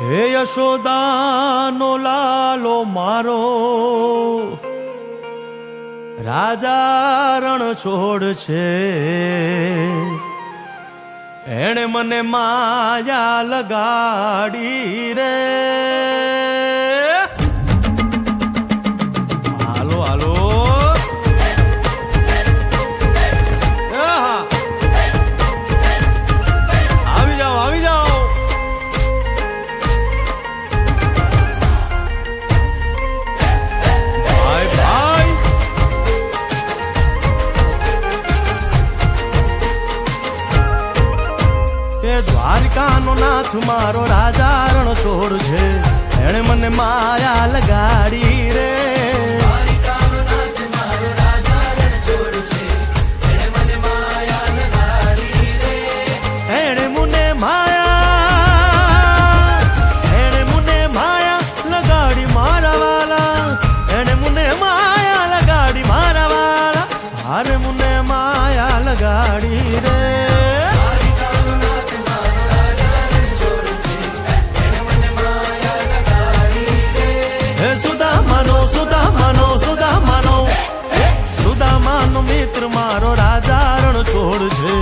હે યશોદાનો લાલો મારો રાજા રણ છોડ છે, એણે મને માયા લગાડી રે. હાલો હાલો આવી જાઓ આવી જાઓ. ભાઈ ભાઈ એ દ્વારકાનો નાથ મારો રાજા રણ છોડ છે, એણે મને માયા લગાડી રે. હારે મુને માયા લગાડી રે. હે સુદામાનો સુદામાનો સુદામાનો સુદામાનો મિત્ર મારો રાજા રણ છોડ છે,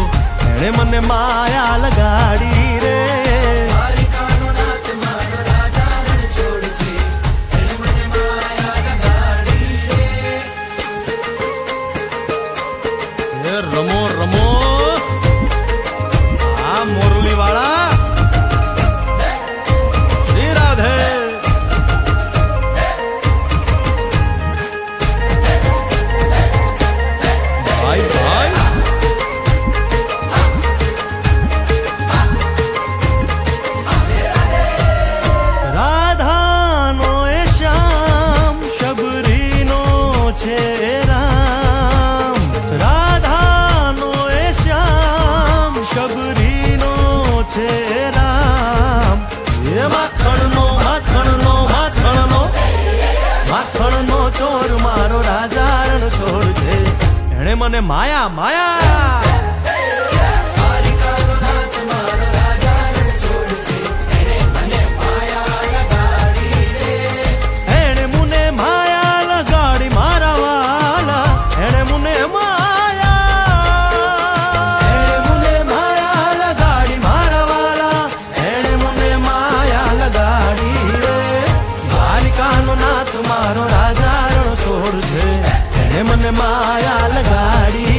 એણે મને માયા લગાડી રે. રમો રમો આ મોરલી વાળા શ્રી રાધે. ભાઈ ભાઈ રાધાનો એ શ્યામ શબરીનો છે રામ. રાધાનો એ શ્યામ શબરીનો છે રામ. એ માખણનો માખણનો માખણનો માખણનો ચોર મારો રાજા રણ છોડ છે, એણે મને માયા માયા. એણે મુને માયા લગાડી મારા વાલા, એણે મુને મારો રાજા રણ છોડ છે, એને મને માયા લગાડી